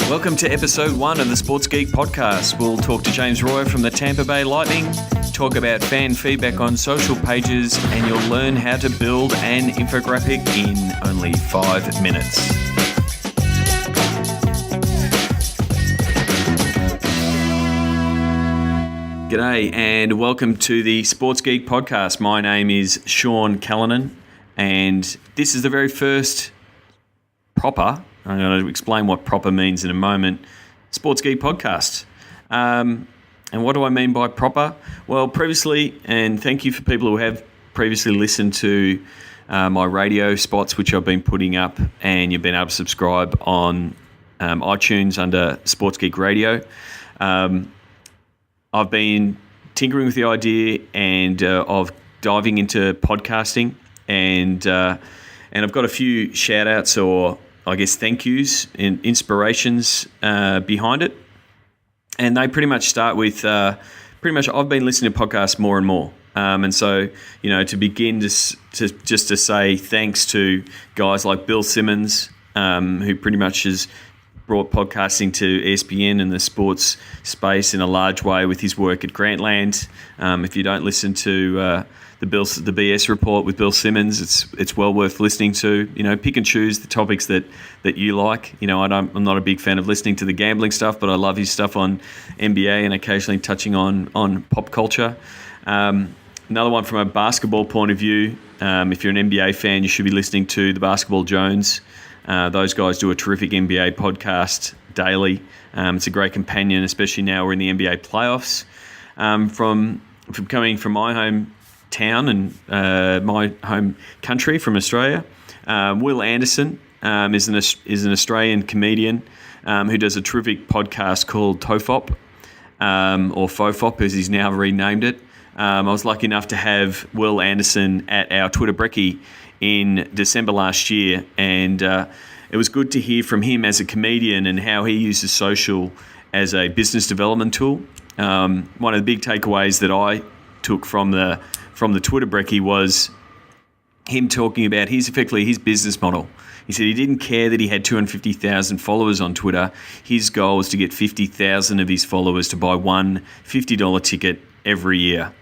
Welcome to episode 1 of the Sports Geek podcast. We'll talk to James Royer from the Tampa Bay Lightning, talk about fan feedback on social pages, and you'll learn how to build an infographic in only 5 minutes. G'day and welcome to the Sports Geek podcast. My name is Sean Callanan and this is the very first proper, I'm going to explain what proper means in a moment, Sports Geek podcast. And what do I mean by proper? Well, previously, and thank you for people who have previously listened to my radio spots, which I've been putting up, and you've been able to subscribe on iTunes under Sports Geek Radio. I've been tinkering with the idea and of diving into podcasting, and I've got a few shout outs or I guess thank yous and inspirations behind it. And they pretty much start with I've been listening to podcasts more and more. And so, you know, to begin to say thanks to guys like Bill Simmons, who pretty much has brought podcasting to ESPN and the sports space in a large way with his work at Grantland. If you don't listen to the BS report with Bill Simmons, it's well worth listening to. You know, pick and choose the topics that you like. You know, I'm not a big fan of listening to the gambling stuff, but I love his stuff on NBA and occasionally touching on pop culture. Another one from a basketball point of view, if you're an NBA fan, you should be listening to the Basketball Jones. Those guys do a terrific NBA podcast daily. It's a great companion, especially now we're in the NBA playoffs. From coming from my hometown and my home country from Australia, Will Anderson is an Australian comedian who does a terrific podcast called TOFOP, or FOFOP as he's now renamed it. I was lucky enough to have Will Anderson at our Twitter Brekkie in December last year, and it was good to hear from him as a comedian and how he uses social as a business development tool. One of the big takeaways that I took from the Twitter Brekkie was him talking about his business model. He said he didn't care that he had 250,000 followers on Twitter. His goal was to get 50,000 of his followers to buy one $50 ticket every year.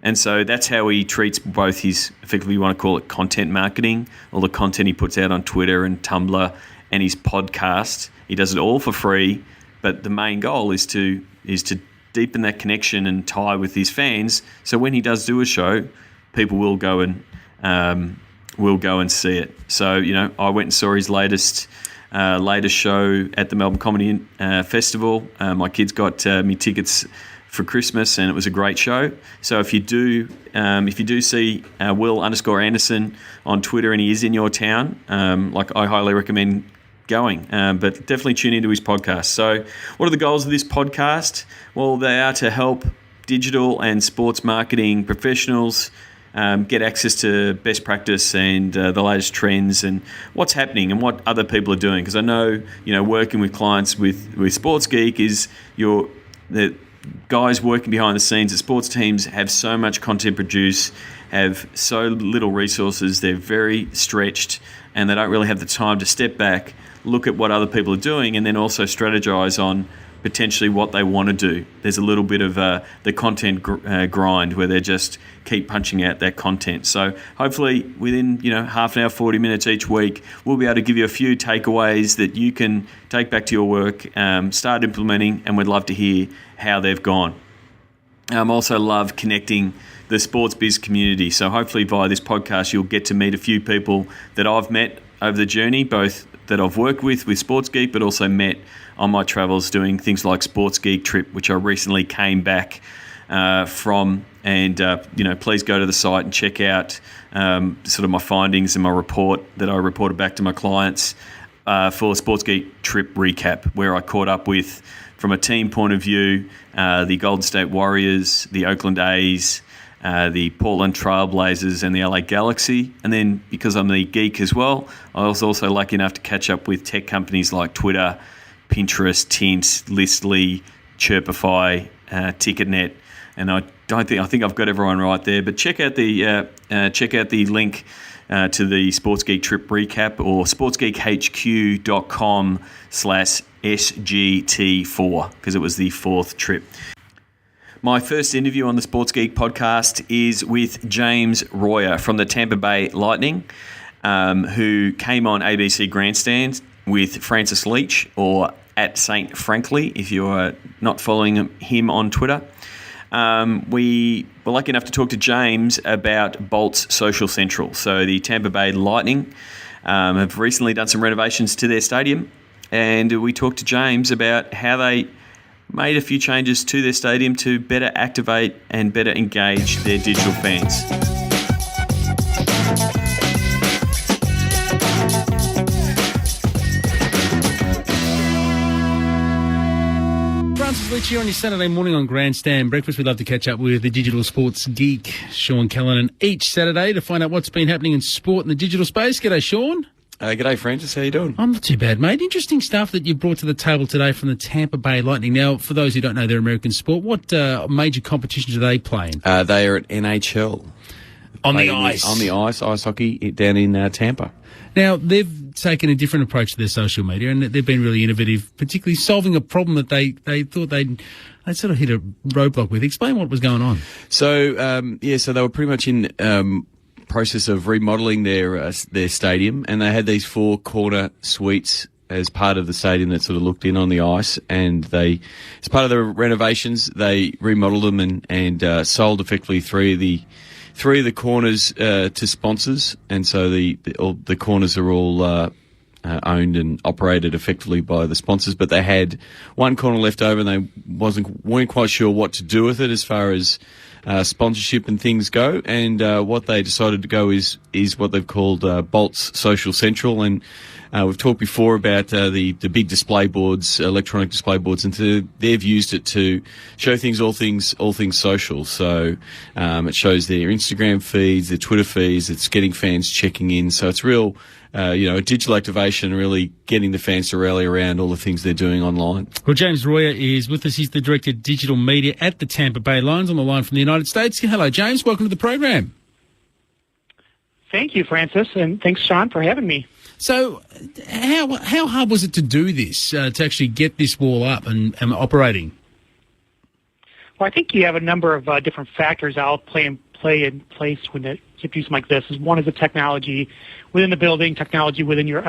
And so that's how he treats both his, effectively you want to call it content marketing, all the content he puts out on Twitter and Tumblr and his podcast. He does it all for free, but the main goal is to deepen that connection and tie with his fans. So when he does do a show, people will go and see it. So, you know, I went and saw his latest show at the Melbourne Comedy Festival. My kids got me tickets for Christmas, and it was a great show. So if you do see Will_Anderson on Twitter and he is in your town, I highly recommend going. But definitely tune into his podcast. So what are the goals of this podcast? Well, they are to help digital and sports marketing professionals get access to best practice and the latest trends and what's happening and what other people are doing. Because I know, you know, working with clients with Sports Geek is the guys working behind the scenes. The sports teams have so much content produced, have so little resources, they're very stretched, and they don't really have the time to step back, look at what other people are doing, and then also strategize on potentially what they want to do. There's a little bit of the content grind where they just keep punching out that content. So hopefully within half an hour, 40 minutes each week, we'll be able to give you a few takeaways that you can take back to your work, start implementing, and we'd love to hear how they've gone. I also love connecting the sports biz community. So hopefully via this podcast, you'll get to meet a few people that I've met over the journey, both that I've worked with Sports Geek, but also met on my travels doing things like Sports Geek Trip, which I recently came back from. And, please go to the site and check out sort of my findings and my report that I reported back to my clients for Sports Geek Trip Recap, where I caught up with, from a team point of view, the Golden State Warriors, the Oakland A's, the Portland Trailblazers and the LA Galaxy. And then because I'm the geek as well, I was also lucky enough to catch up with tech companies like Twitter, Pinterest, Tint, Listly, Chirpify, Ticketnet, and I think I've got everyone right there. But check out the link to the Sports Geek trip recap or sportsgeekhq.com/SGT4 because it was the 4th trip. My first interview on the Sports Geek podcast is with James Royer from the Tampa Bay Lightning, who came on ABC Grandstand with Francis Leach, or at St. Frankly, if you're not following him on Twitter. We were lucky enough to talk to James about Bolts Social Central. So the Tampa Bay Lightning have recently done some renovations to their stadium, and we talked to James about how they made a few changes to their stadium to better activate and better engage their digital fans. Francis Leach here on your Saturday morning on Grandstand Breakfast. We'd love to catch up with the digital sports geek, Sean Callanan, each Saturday to find out what's been happening in sport in the digital space. G'day, Sean. G'day, Francis. How you doing? I'm not too bad, mate. Interesting stuff that you brought to the table today from the Tampa Bay Lightning. Now, for those who don't know their American sport, what major competitions do they play in? They are at NHL. On the ice? On the ice hockey down in Tampa. Now, they've taken a different approach to their social media, and they've been really innovative, particularly solving a problem that they thought they'd sort of hit a roadblock with. Explain what was going on. So, so they were pretty much in process of remodeling their stadium, and they had these 4 corner suites as part of the stadium that sort of looked in on the ice, and they, as part of the renovations, they remodeled them and sold effectively three of the corners to sponsors, and so the corners are all owned and operated effectively by the sponsors, but they had one corner left over and they weren't quite sure what to do with it as far as sponsorship and things go, and what they decided to go is what they've called Bolts Social Central, and we've talked before about the big display boards, electronic display boards, and they've used it to show all things social. So it shows their Instagram feeds, their Twitter feeds. It's getting fans checking in. So it's real, a digital activation, really getting the fans to rally around all the things they're doing online. Well, James Royer is with us. He's the Director of Digital Media at the Tampa Bay Lions, on the line from the United States. Hello, James. Welcome to the program. Thank you, Francis, and thanks, Sean, for having me. So how hard was it to do this, to actually get this wall up and operating? Well, I think you have a number of different factors I'll play in place when you do something like this. One is the technology within the building, technology within your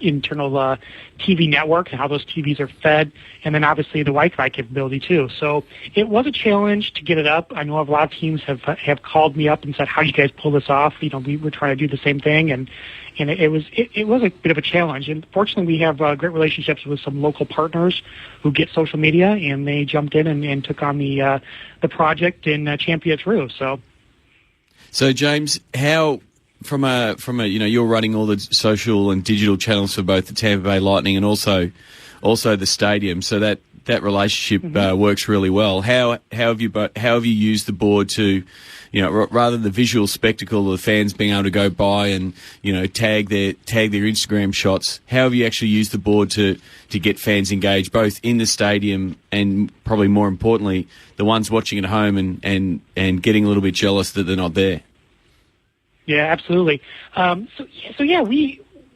internal TV network, and how those TVs are fed, and then obviously the Wi-Fi capability too. So it was a challenge to get it up. I know a lot of teams have called me up and said, "How do you guys pull this off?" We were trying to do the same thing, and it was a bit of a challenge. And fortunately, we have great relationships with some local partners who get social media, and they jumped in and took on the project and championed it through. So James, how from a you're running all the social and digital channels for both the Tampa Bay Lightning and also the stadium, so that relationship works really well. How have you used the board to, rather than the visual spectacle of the fans being able to go by and tag their Instagram shots, how have you actually used the board to get fans engaged both in the stadium and probably more importantly the ones watching at home and getting a little bit jealous that they're not there? Yeah, absolutely.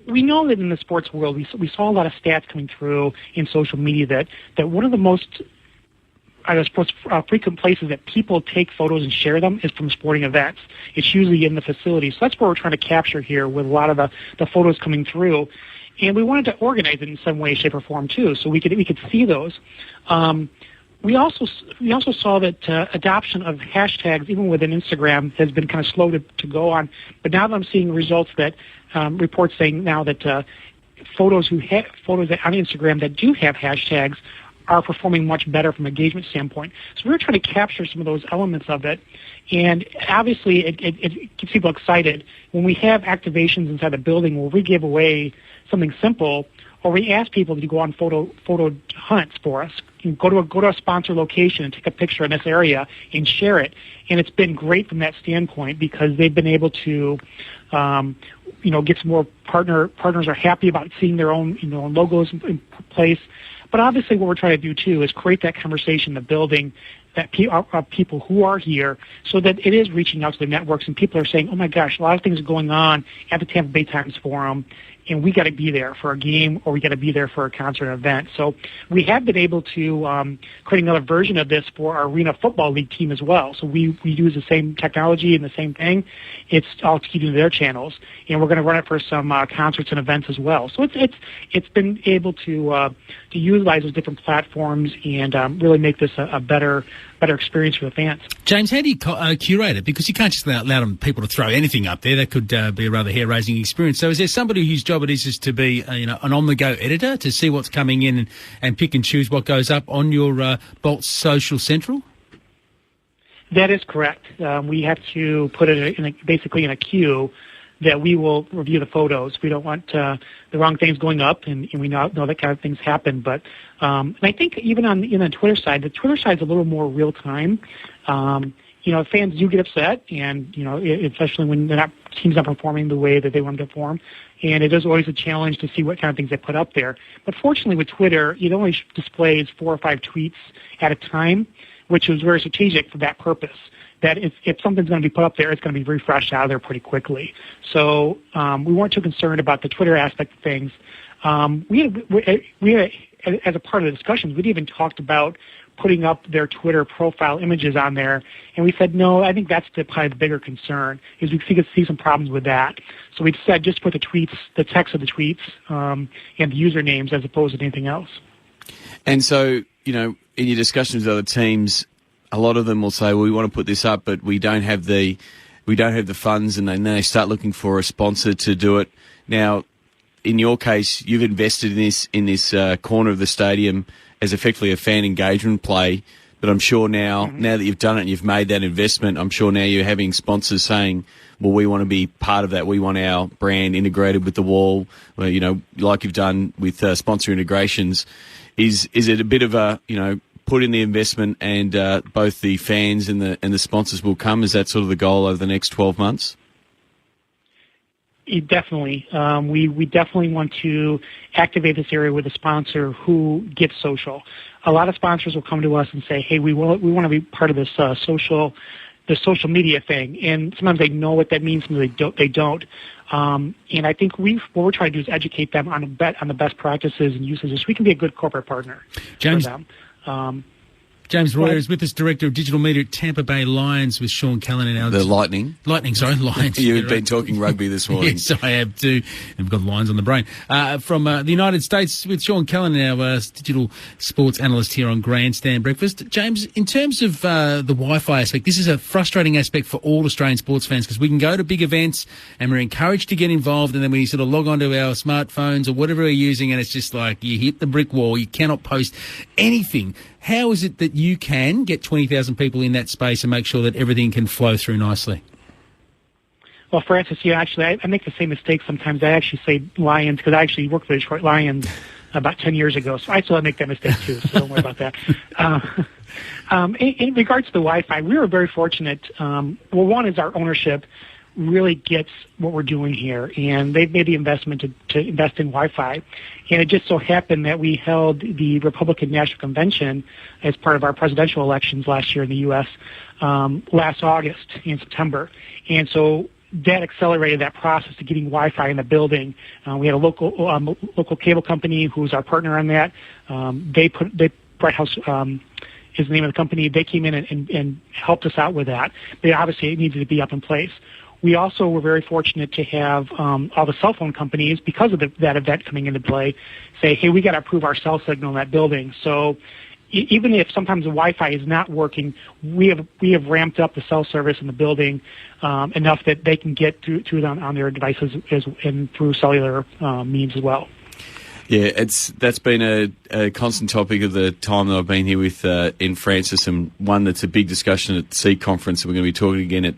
We know that in the sports world, we saw a lot of stats coming through in social media that one of the most frequent places that people take photos and share them is from sporting events. It's usually in the facility. So that's what we're trying to capture here with a lot of the photos coming through. And we wanted to organize it in some way, shape, or form too, so we could see those. We also saw that adoption of hashtags, even within Instagram, has been kind of slow to go on. But now that I'm seeing results that reports saying now that photos that on Instagram that do have hashtags are performing much better from an engagement standpoint. So we're trying to capture some of those elements of it. And obviously, it gets people excited when we have activations inside the building where we give away something simple, or we ask people to go on photo hunts for us. You go to a sponsor location and take a picture in this area and share it. And it's been great from that standpoint because they've been able to, get some more partners are happy about seeing their own, logos in place. But obviously, what we're trying to do too is create that conversation in the building that people who are here, so that it is reaching out to the networks, and people are saying, oh my gosh, a lot of things are going on at the Tampa Bay Times Forum, and we got to be there for a game, or we got to be there for a concert event. So we have been able to create another version of this for our Arena Football League team as well. So we use the same technology and the same thing. It's all keyed into their channels, and we're going to run it for some concerts and events as well. So it's been able to utilize those different platforms and really make this a better experience for the fans. James, how do you curate it? Because you can't just allow people to throw anything up there. That could be a rather hair-raising experience. So is there somebody whose job it is just to be an on-the-go editor, to see what's coming in and pick and choose what goes up on your Bolt Social Central? That is correct. We have to put it basically in a queue that we will review the photos. We don't want the wrong things going up, and we know that kind of things happen. But and I think even on the Twitter side, the Twitter side is a little more real time. Fans do get upset, and especially when teams not performing the way that they want to perform. And it is always a challenge to see what kind of things they put up there. But fortunately with Twitter, it only displays 4 or 5 tweets at a time, which is very strategic for that purpose. That if something's going to be put up there, it's going to be refreshed out of there pretty quickly. So we weren't too concerned about the Twitter aspect of things. We had, as a part of the discussions, we'd even talked about putting up their Twitter profile images on there, and we said, no, I think that's probably the bigger concern, is we could see some problems with that. So we said just put the tweets, the text of the tweets, and the usernames as opposed to anything else. And so, in your discussions with other teams, a lot of them will say, well, we want to put this up, but we don't have the funds, and then they start looking for a sponsor to do it. Now, in your case, you've invested in this corner of the stadium as effectively a fan engagement play, but I'm sure now that you've done it and you've made that investment, I'm sure now you're having sponsors saying, well, we want to be part of that. We want our brand integrated with the wall, like you've done with sponsor integrations. Is it a bit of a, put in the investment and both the fans and the sponsors will come? Is that sort of the goal over the next 12 months? Definitely. We definitely want to activate this area with a sponsor who gets social. A lot of sponsors will come to us and say, hey, we want to be part of this social media thing. And sometimes they know what that means, sometimes they don't. And I think what we're trying to do is educate them on the best practices and usages so we can be a good corporate partner James, for them. James Royer is with us, Director of Digital Media at Tampa Bay Lions, with Sean Callanan. The Lightning. Lions. You've been talking rugby this morning. Yes, I have too. I've got lines on the brain. From the United States, with Sean Callanan, our digital sports analyst here on Grandstand Breakfast. James, in terms of the Wi-Fi aspect, this is a frustrating aspect for all Australian sports fans, because we can go to big events and we're encouraged to get involved, and then we sort of log onto our smartphones or whatever we're using, and it's just like you hit the brick wall. You cannot post anything. How is it that you can get 20,000 people in that space and make sure that everything can flow through nicely? Well, Francis, actually, I make the same mistake sometimes. I actually say Lions because I actually worked for the Detroit Lions about 10 years ago, so I still make that mistake too, so don't worry about that. In regards to the Wi-Fi, we were very fortunate. One is our ownership really gets what we're doing here, and they've made the investment to invest in Wi-Fi. And it just so happened that we held the Republican National Convention as part of our presidential elections last year in the U.S. Last August in September. And so that accelerated that process of getting Wi-Fi in the building. We had a local cable company who's our partner on that. Bright House is the name of the company. They came in and helped us out with that. But obviously it needed to be up in place. We also were very fortunate to have all the cell phone companies, because of that event coming into play, say, hey, we got to improve our cell signal in that building. So even if sometimes the Wi-Fi is not working, we have ramped up the cell service in the building enough that they can get to it on their devices and through cellular means as well. Yeah, that's been a constant topic of the time that I've been here with in Francis, and one that's a big discussion at the SEEK conference, and we're going to be talking again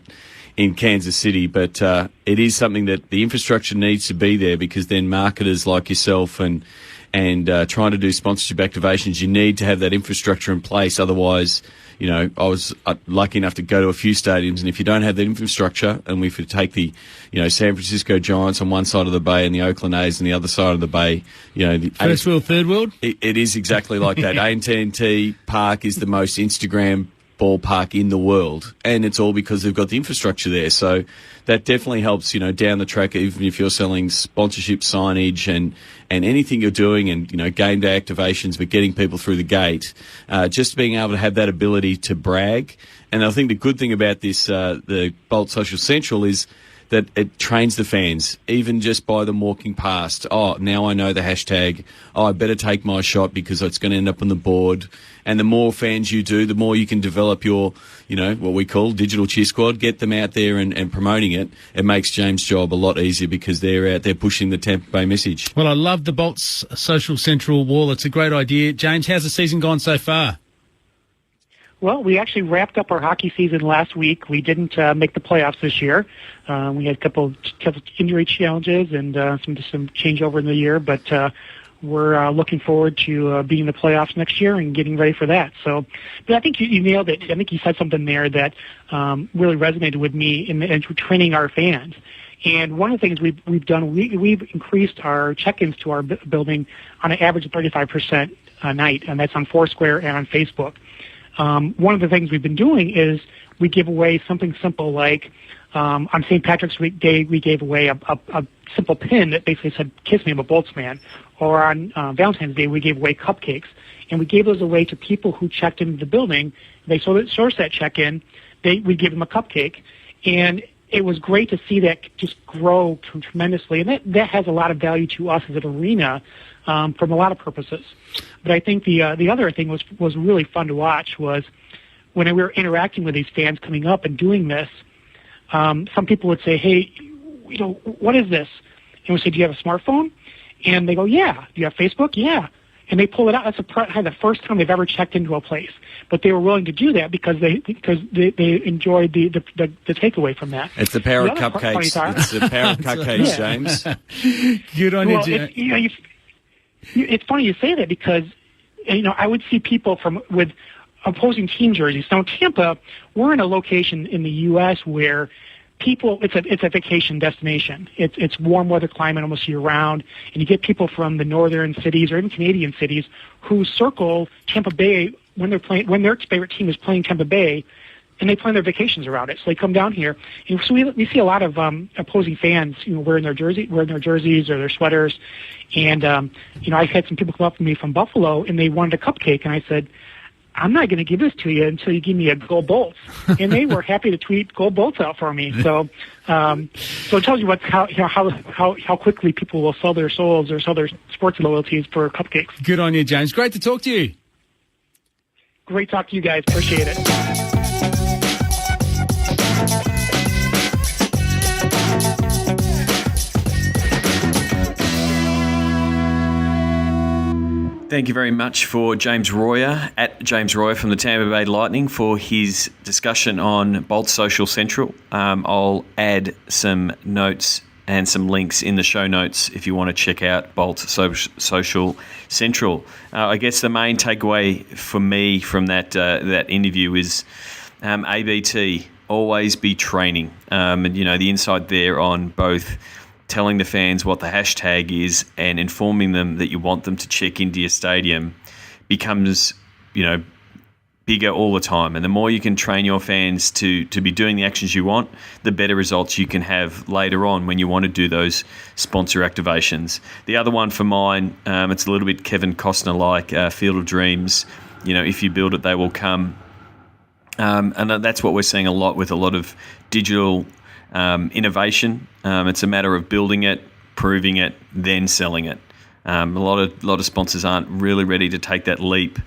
in Kansas City. But it is something that the infrastructure needs to be there, because then marketers like yourself and trying to do sponsorship activations, you need to have that infrastructure in place. Otherwise, I was lucky enough to go to a few stadiums, and if you don't have that infrastructure, and we could take the, San Francisco Giants on one side of the bay and the Oakland A's on the other side of the bay, First world, third world? It is exactly like that. AT&T Park is the most Instagram ballpark in the world, and it's all because they've got the infrastructure there. So that definitely helps, down the track, even if you're selling sponsorship signage and anything you're doing, and, game day activations, but getting people through the gate, just being able to have that ability to brag. And I think the good thing about this, the Bolt Social Central, is that it trains the fans, even just by them walking past. Oh, now I know the hashtag. Oh, I better take my shot because it's going to end up on the board. And the more fans you do, the more you can develop your, what we call digital cheer squad, get them out there and promoting it. It makes James' job a lot easier because they're out there pushing the Tampa Bay message. Well, I love the Bolts Social Central wall. It's a great idea. James, how's the season gone so far? Well, we actually wrapped up our hockey season last week. We didn't make the playoffs this year. We had a couple injury challenges and some changeover in the year, but we're looking forward to being in the playoffs next year and getting ready for that. So, but I think you nailed it. I think you said something there that really resonated with me in training our fans. And one of the things we've done, we've increased our check-ins to our building on an average of 35% a night, and that's on Foursquare and on Facebook. One of the things we've been doing is we give away something simple like on St. Patrick's Day we gave away a simple pin that basically said "Kiss me, I'm a Boltzman," or on Valentine's Day we gave away cupcakes, and we gave those away to people who checked into the building. They sourced that check-in. We give them a cupcake, and it was great to see that just grow tremendously, and that has a lot of value to us as an arena. From a lot of purposes. But I think the other thing was really fun to watch was when we were interacting with these fans coming up and doing this, some people would say, hey, what is this? And we say, do you have a smartphone? And they go, yeah. Do you have Facebook? Yeah. And they pull it out. That's the first time they've ever checked into a place. But they were willing to do that because they enjoyed the takeaway from that. It's the power of cupcakes. It's the power of cupcakes, James. Good on you, James. It's funny you say that because, I would see people with opposing team jerseys. Now, Tampa, we're in a location in the U.S. where it's a vacation destination. It's warm weather climate almost year round, and you get people from the northern cities or even Canadian cities who circle Tampa Bay when their favorite team is playing Tampa Bay, and they plan their vacations around it. So they come down here, and so we see a lot of opposing fans, wearing their jerseys or their sweaters. And I had some people come up to me from Buffalo, and they wanted a cupcake, and I said, I'm not going to give this to you until you give me a Go Bolts. And they were happy to tweet Go Bolts out for me. So it tells you how quickly people will sell their souls or sell their sports loyalties for cupcakes. Good on you, James. Great to talk to you. Great talk to you guys. Appreciate it. Thank you very much for James Royer, at James Royer from the Tampa Bay Lightning, for his discussion on Bolt Social Central. I'll add some notes and some links in the show notes if you want to check out Bolt Social Central. I guess the main takeaway for me from that interview is ABT, always be training. And the insight there on both telling the fans what the hashtag is and informing them that you want them to check into your stadium becomes, bigger all the time. And the more you can train your fans to be doing the actions you want, the better results you can have later on when you want to do those sponsor activations. The other one for mine, it's a little bit Kevin Costner-like, Field of Dreams. If you build it, they will come. And that's what we're seeing a lot with a lot of digital innovation. It's a matter of building it, proving it, then selling it. A lot of sponsors aren't really ready to take that leap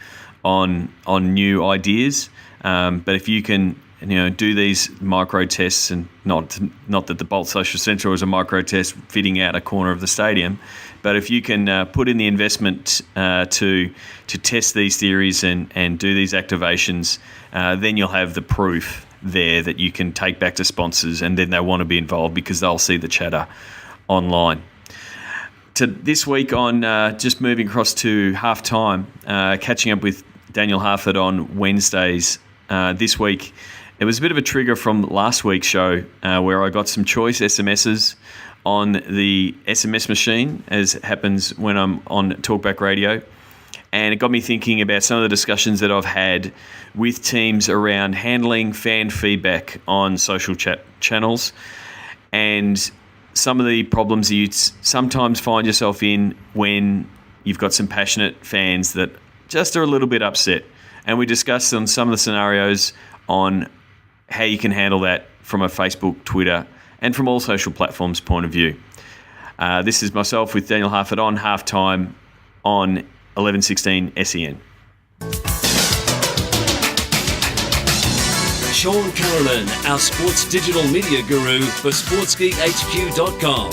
on new ideas. But if you can, do these micro tests, and not that the Bolt Social Central is a micro test fitting out a corner of the stadium, but if you can put in the investment to test these theories and do these activations, then you'll have the proof there that you can take back to sponsors, and then they want to be involved because they'll see the chatter online. To this week on just moving across to halftime, catching up with Daniel Harford on Wednesdays. This week, it was a bit of a trigger from last week's show where I got some choice SMSs on the SMS machine, as happens when I'm on Talkback Radio. And it got me thinking about some of the discussions that I've had with teams around handling fan feedback on social chat channels and some of the problems that you sometimes find yourself in when you've got some passionate fans that just are a little bit upset. And we discussed on some of the scenarios on how you can handle that from a Facebook, Twitter, and from all social platforms point of view. This is myself with Daniel Harford on Halftime on 1116 SEN. Sean Carolan, our sports digital media guru for SportsGeekHQ.com.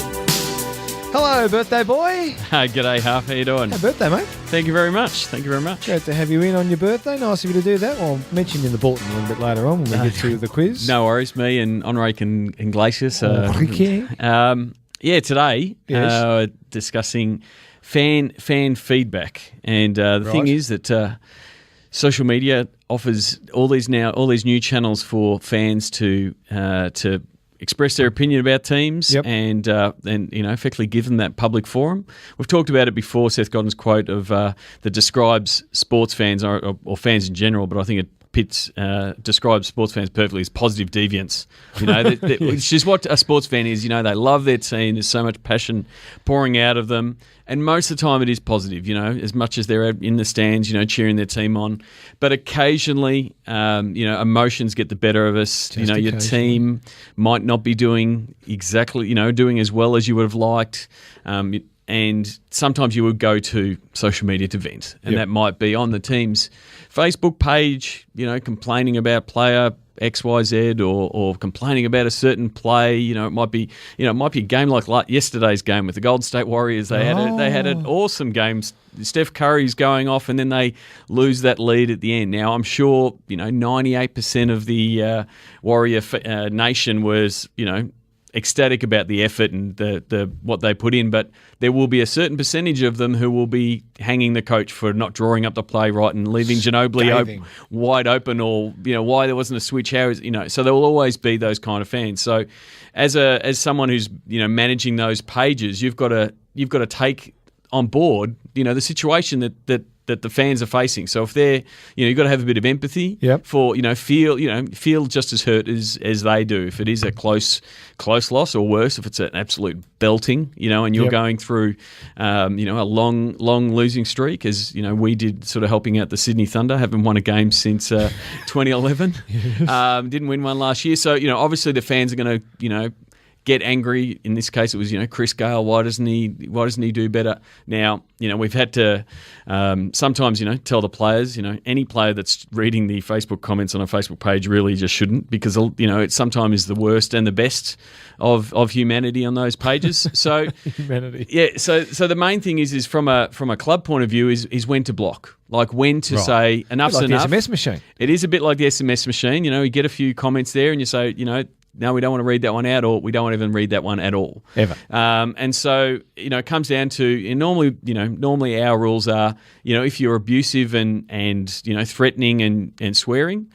Hello, birthday boy. G'day, Half. How you doing? Happy birthday, mate. Thank you very much. Thank you very much. Great to have you in on your birthday. Nice of you to do that. Well, I'll mention in the bulletin a little bit later on when we get to the quiz. No worries. Me and Enrique and Iglesias. Okay. Today, Yes. discussing fan feedback. And the thing is that social media offers all these new channels for fans to express their opinion about teams and effectively give them that public forum. We've talked about it before, Seth Godin's quote of that describes sports fans or fans in general, but I think it describes sports fans perfectly as positive deviants. Which is what a sports fan is. They love their team. There's so much passion pouring out of them. And most of the time it is positive, as much as they're in the stands, cheering their team on. But occasionally, emotions get the better of us. Your team might not be doing exactly, doing as well as you would have liked. And sometimes you would go to social media to vent. And that might be on the team's Facebook page, complaining about player XYZ or complaining about a certain play. It might be a game like yesterday's game with the Golden State Warriors. They had an awesome game. Steph Curry's going off and then they lose that lead at the end. Now, I'm sure, 98% of the Warrior nation was, ecstatic about the effort and the what they put in, but there will be a certain percentage of them who will be hanging the coach for not drawing up the play right and leaving Ginobili wide open, or why there wasn't a switch. So there will always be those kind of fans. So as someone who's managing those pages, you've got to take on board the situation that the fans are facing. So if they're, you've got to have a bit of empathy for, feel just as hurt as they do. If it is a close loss, or worse, if it's an absolute belting, and you're going through, a long losing streak, as, we did, sort of helping out the Sydney Thunder, haven't won a game since 2011. Didn't win one last year. So, obviously the fans are going to, get angry. In this case, it was, Chris Gale. Why doesn't he do better? Now, we've had to sometimes, tell the players, any player that's reading the Facebook comments on a Facebook page really just shouldn't, because, it sometimes is the worst and the best of humanity on those pages. So humanity. Yeah. So the main thing is from a club point of view is when to block. Like when to say enough's enough. The SMS machine. It is a bit like the SMS machine. You get a few comments there and you say, no, we don't want to read that one out, or we don't want to even read that one at all. Ever. And so, it comes down to, and normally our rules are, if you're abusive and threatening and swearing,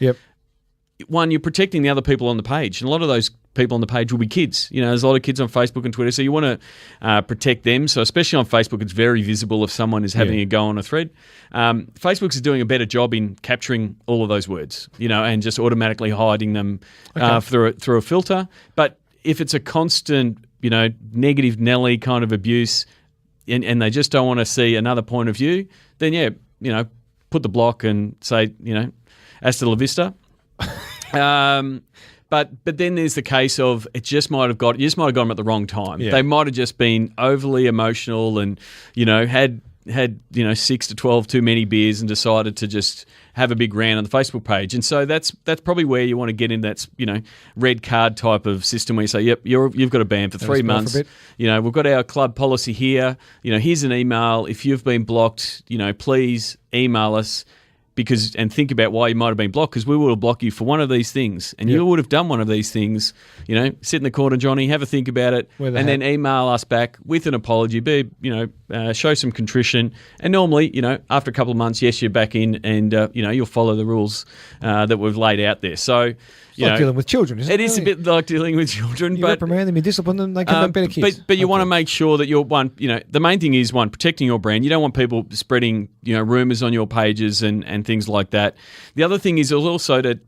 one, you're protecting the other people on the page. And a lot of those people on the page will be kids. There's a lot of kids on Facebook and Twitter, so you want to protect them. So especially on Facebook, it's very visible if someone is having a go on a thread. Facebook's doing a better job in capturing all of those words, and just automatically hiding them through a filter. But if it's a constant, negative Nelly kind of abuse, and they just don't want to see another point of view, then put the block and say, hasta la vista. But then there's the case of you just might have got them at the wrong time. Yeah. They might have just been overly emotional and had 6 to 12 too many beers and decided to just have a big rant on the Facebook page. And so that's probably where you want to get in that red card type of system where you say, yep, you've got a ban for 3 months. We've got our club policy here. Here's an email. If you've been blocked, please email us. And think about why you might have been blocked, because we will block you for one of these things, and you would have done one of these things. Sit in the corner, Johnny, have a think about it, and then email us back with an apology. Be show some contrition, and normally, after a couple of months, yes, you're back in, and you'll follow the rules that we've laid out there. So, like dealing with children, isn't it? It is a bit like dealing with children. You but reprimand them, you discipline them, they come back better kids. But you want to make sure that you're the main thing is protecting your brand. You don't want people spreading, rumours on your pages and things like that. The other thing is also to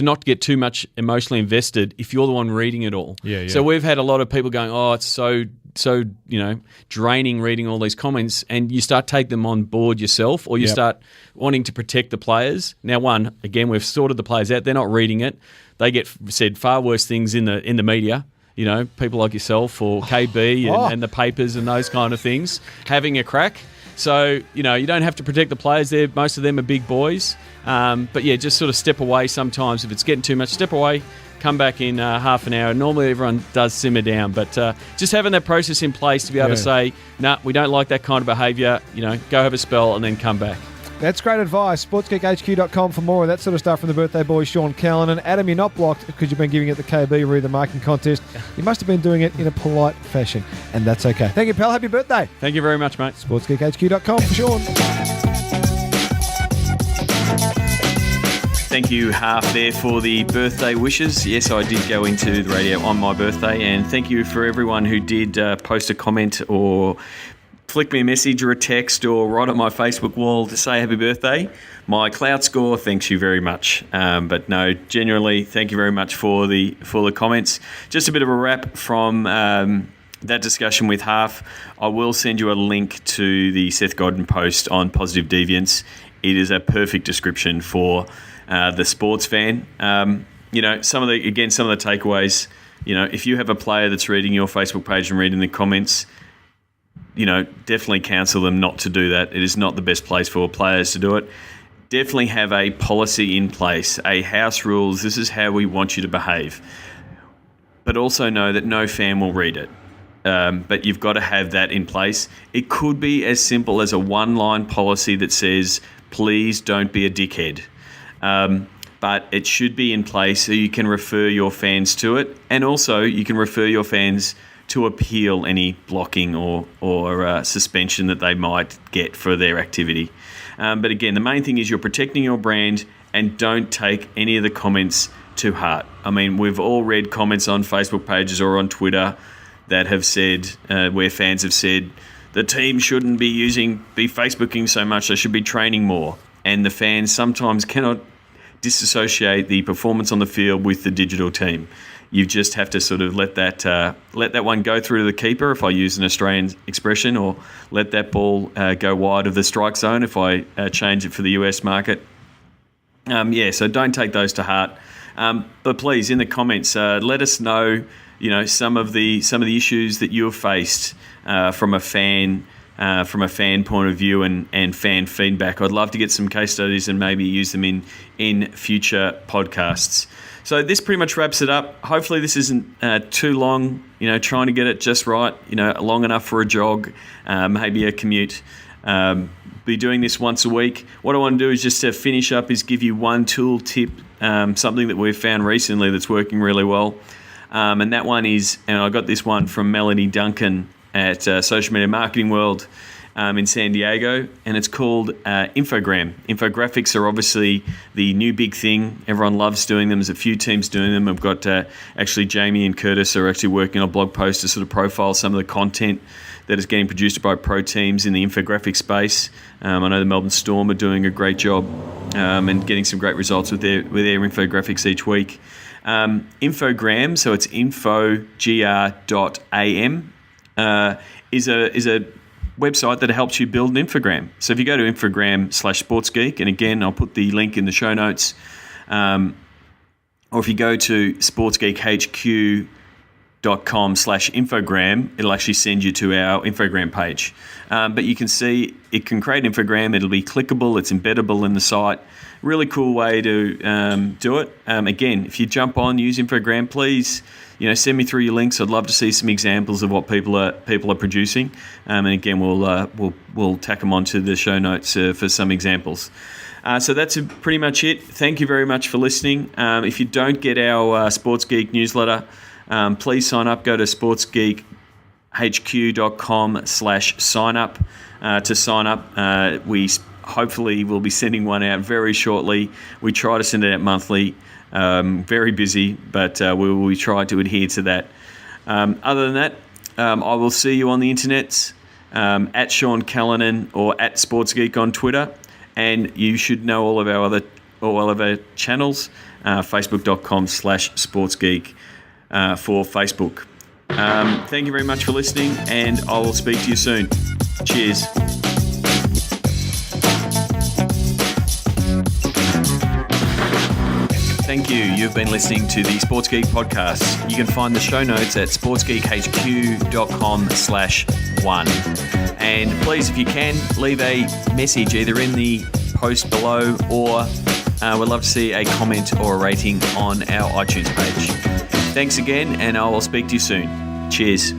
not get too much emotionally invested if you're the one reading it all. Yeah. So we've had a lot of people going, oh, it's so draining reading all these comments, and you start taking them on board yourself, or you start wanting to protect the players. Now, again, we've sorted the players out. They're not reading it. They get said far worse things in the media. People like yourself or KB and the papers and those kind of things having a crack. So, you don't have to protect the players there. Most of them are big boys. But, just sort of step away sometimes. If it's getting too much, step away, come back in half an hour. Normally everyone does simmer down. But just having that process in place to be able to say, no, we don't like that kind of behaviour, go have a spell and then come back. That's great advice. SportsGeekHQ.com for more of that sort of stuff from the birthday boy, Sean Callanan. Adam, you're not blocked because you've been giving it the KB Read the Marking Contest. You must have been doing it in a polite fashion, and that's okay. Thank you, pal. Happy birthday. Thank you very much, mate. SportsGeekHQ.com for Sean. Thank you, Half, there for the birthday wishes. Yes, I did go into the radio on my birthday, and thank you for everyone who did post a comment or flick me a message or a text or write on my Facebook wall to say happy birthday. My cloud score thanks you very much. But no, genuinely, thank you very much for the comments. Just a bit of a wrap from that discussion with Half. I will send you a link to the Seth Godin post on Positive Deviance. It is a perfect description for the sports fan. Some of the takeaways, if you have a player that's reading your Facebook page and reading the comments, definitely counsel them not to do that. It is not the best place for players to do it. Definitely have a policy in place, a house rules. This is how we want you to behave. But also know that no fan will read it. But you've got to have that in place. It could be as simple as a one-line policy that says, please don't be a dickhead. But it should be in place so you can refer your fans to it. And also you can refer your fans to appeal any blocking or suspension that they might get for their activity. But again, the main thing is you're protecting your brand and don't take any of the comments to heart. I mean, we've all read comments on Facebook pages or on Twitter that have said, where fans have said, the team shouldn't be Facebooking so much, they should be training more. And the fans sometimes cannot disassociate the performance on the field with the digital team. You just have to sort of let that one go through to the keeper, if I use an Australian expression, or let that ball go wide of the strike zone if I change it for the US market. So don't take those to heart. But please, in the comments, let us know, some of the issues that you have faced from a fan point of view and fan feedback. I'd love to get some case studies and maybe use them in future podcasts. So this pretty much wraps it up. Hopefully this isn't too long, trying to get it just right, long enough for a jog, maybe a commute. Be doing this once a week. What I want to do is just to finish up is give you one tool tip, something that we've found recently that's working really well. And that one is, and I got this one from Melanie Duncan at Social Media Marketing World in San Diego, and it's called Infogram. Infographics are obviously the new big thing. Everyone loves doing them. There's a few teams doing them. I've got actually Jamie and Curtis are actually working on a blog post to sort of profile some of the content that is getting produced by pro teams in the infographic space. I know the Melbourne Storm are doing a great job and getting some great results with their infographics each week. Infogram, so it's infogr.am, is a website that helps you build an infogram. So if you go to Infogram/SportsGeek, and again, I'll put the link in the show notes, or if you go to sportsgeekhq.com/infogram, it'll actually send you to our Infogram page. But you can see it can create an infogram. It'll be clickable. It's embeddable in the site. Really cool way to do it. Again, if you jump on, use Infogram, please. Send me through your links. I'd love to see some examples of what people are producing. And again, we'll tack them onto the show notes for some examples. So that's pretty much it. Thank you very much for listening. If you don't get our Sports Geek newsletter, please sign up. Go to sportsgeekhq.com sportsgeekhq.com/sign up to sign up. We hopefully will be sending one out very shortly. We try to send it out monthly. Very busy, but we try to adhere to that. Other than that, I will see you on the internet at Sean Callanan or at SportsGeek on Twitter, and you should know all of our channels. Facebook.com/SportsGeek for Facebook. Thank you very much for listening, and I will speak to you soon. Cheers. Thank you. You've been listening to the Sports Geek podcast. You can find the show notes at sportsgeekhq.com/1. And please, if you can, leave a message either in the post below or we'd love to see a comment or a rating on our iTunes page. Thanks again, and I will speak to you soon. Cheers.